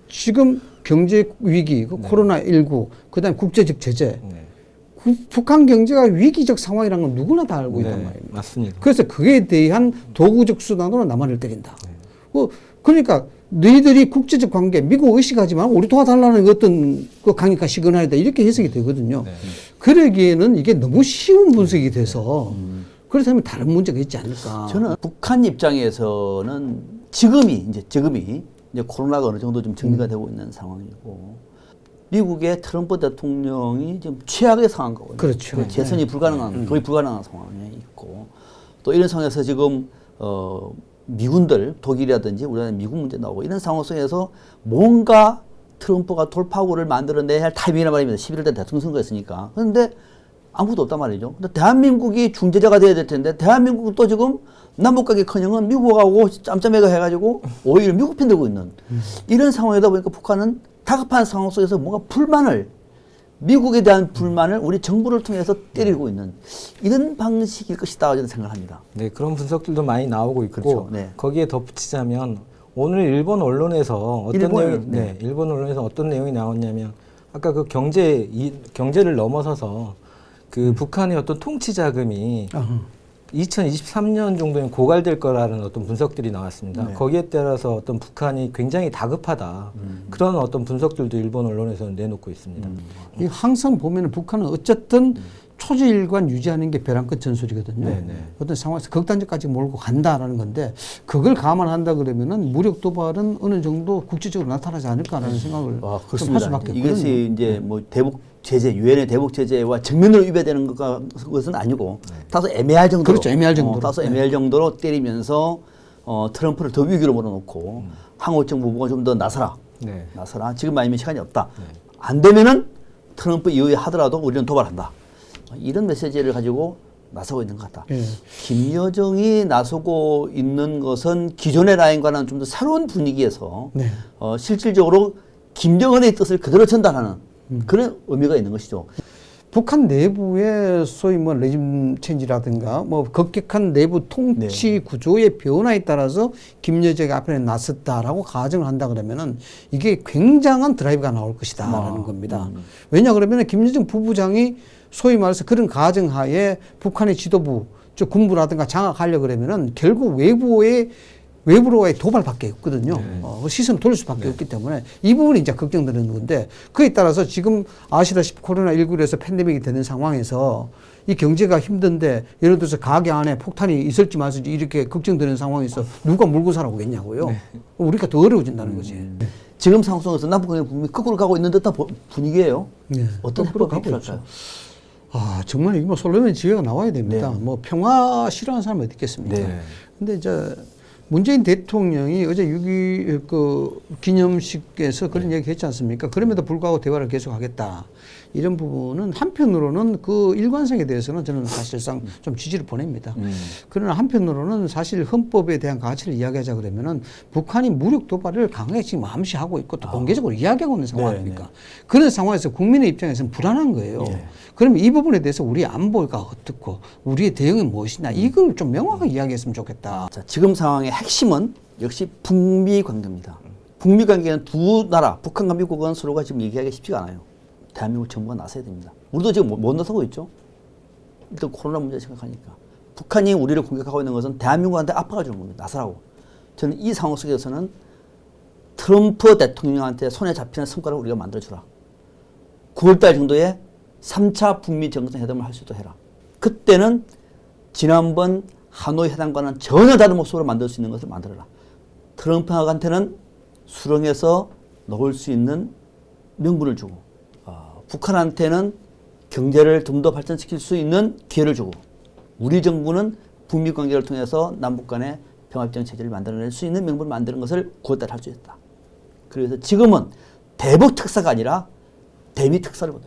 지금 경제 위기, 그 코로나19, 그다음에 국제적 제재. 북한 경제가 위기적 상황이라는 건 누구나 다 알고 있단 말입니다. 맞습니다. 그래서 그에 대한 도구적 수단으로 남한을 때린다. 그러니까 너희들이 국제적 관계, 미국 의식하지 말고 우리 도와달라는 어떤 그 강력한 시그널이다. 이렇게 해석이 되거든요. 그러기에는 이게 너무 쉬운 분석이 돼서 그렇다면 다른 문제가 있지 않을까. 저는 북한 입장에서는 지금이 이제 코로나가 어느 정도 좀 정리가 되고 있는 상황이고 미국의 트럼프 대통령이 지금 최악의 상황 거거든요. 그렇죠. 재선이 불가능한, 거의 불가능한 상황에 있고 또 이런 상황에서 지금 미군들, 독일이라든지 우리나라 미군 문제 나오고 이런 상황 속에서 뭔가 트럼프가 돌파구를 만들어내야 할 타이밍이란 말입니다. 11월 때 대통령 선거였으니까. 그런데 아무것도 없단 말이죠. 근데 대한민국이 중재자가 돼야 될 텐데 대한민국은 또 지금 남북관계커녕은 미국하고 짬짬이가 해가지고 오히려 미국 편 들고 있는 이런 상황이다 보니까 북한은 다급한 상황 속에서 뭔가 불만을 미국에 대한 불만을 우리 정부를 통해서 때리고 있는 이런 방식일 것이다 저는 생각합니다. 네, 그런 분석들도 많이 나오고 있고 그렇죠. 네. 거기에 덧붙이자면 오늘 일본 언론에서 일본 언론에서 어떤 내용이 나왔냐면 아까 그 경제를 넘어서서 그 북한의 어떤 통치 자금이 2023년 정도면 고갈될 거라는 어떤 분석들이 나왔습니다. 네. 거기에 따라서 어떤 북한이 굉장히 다급하다. 그런 어떤 분석들도 일본 언론에서는 내놓고 있습니다. 이 항상 보면은 북한은 어쨌든 초지일관 유지하는 게 벼랑 끝 전술이거든요. 어떤 상황에서 극단적까지 몰고 간다라는 건데 그걸 감안한다 그러면은 무력 도발은 어느 정도 국제적으로 나타나지 않을까라는 생각을 좀 할 수밖에 없거든요. 이것이 이제 뭐 대북 제재, 유엔의 대북 제재와 정면으로 위배되는 것은 아니고 다소 애매할 정도로, 그렇죠, 애매할 정도로. 다소 애매할 정도로 때리면서 트럼프를 더 위기로 몰아놓고 한국 정부가 좀 더 나서라, 나서라. 지금 아니면 시간이 없다. 안 되면은 트럼프 이후에 하더라도 우리는 도발한다. 이런 메시지를 가지고 나서고 있는 것 같다. 김여정이 나서고 있는 것은 기존의 라인과는 좀 더 새로운 분위기에서 실질적으로 김정은의 뜻을 그대로 전달하는 그런 의미가 있는 것이죠. 북한 내부의 소위 뭐 레짐 체인지라든가 뭐 급격한 내부 통치 구조의 변화에 따라서 김여정이 앞에 나섰다라고 가정을 한다 그러면은 이게 굉장한 드라이브가 나올 것이다라는 겁니다. 왜냐 그러면은 김여정 부부장이 소위 말해서 그런 가정하에 북한의 지도부, 즉 군부라든가 장악하려 그러면은 결국 외부로의 도발밖에 없거든요. 시선을 돌릴 수밖에 없기 때문에 이 부분이 이제 걱정되는 건데 그에 따라서 지금 아시다시피 코로나19에서 팬데믹이 되는 상황에서 이 경제가 힘든데 예를 들어서 가게 안에 폭탄이 있을지 말지 이렇게 걱정되는 상황에서 누가 물고 살아오겠냐고요. 우리가 더 어려워진다는 거지. 지금 상황 속에서 남북관계 분명히 거꾸로 가고 있는 듯한 분위기예요. 어떤 해법이 필요할까요? 정말 이게 뭐 솔로몬 지혜가 나와야 됩니다. 뭐 평화 싫어하는 사람이 어디 있겠습니까? 근데 이제 문재인 대통령이 어제 6.2 그 기념식에서 그런 얘기 했지 않습니까? 그럼에도 불구하고 대화를 계속하겠다. 이런 부분은 한편으로는 그 일관성에 대해서는 저는 사실상 좀 지지를 보냅니다. 그러나 한편으로는 사실 헌법에 대한 가치를 이야기하자 그러면은 북한이 무력 도발을 강하게 지금 암시하고 있고 또 공개적으로 이야기하고 있는 상황 아닙니까? 그런 상황에서 국민의 입장에서는 불안한 거예요. 그러면 이 부분에 대해서 우리 안보가 어떻고 우리의 대응이 무엇이냐 이걸 좀 명확하게 이야기했으면 좋겠다. 자, 지금 상황의 핵심은 역시 북미 관계입니다. 북미 관계는 두 나라, 북한과 미국은 서로가 지금 얘기하기 쉽지가 않아요. 대한민국 정부가 나서야 됩니다. 우리도 지금 못 나서고 있죠. 일단 코로나 문제 생각하니까. 북한이 우리를 공격하고 있는 것은 대한민국한테 압박을 주는 겁니다. 나서라고. 저는 이 상황 속에서는 트럼프 대통령한테 손에 잡히는 성과를 우리가 만들어주라. 9월달 정도에 3차 북미 정상회담을 할 수 있도록 해라. 그때는 지난번 하노이 회담과는 전혀 다른 모습으로 만들 수 있는 것을 만들어라. 트럼프한테는 수렁에서 넣을 수 있는 명분을 주고 북한한테는 경제를 좀 더 발전시킬 수 있는 기회를 주고 우리 정부는 북미 관계를 통해서 남북 간의 평화협정 체제를 만들어낼 수 있는 명분을 만드는 것을 9월달에 할 수 있다. 그래서 지금은 대북 특사가 아니라 대미 특사를 보내라.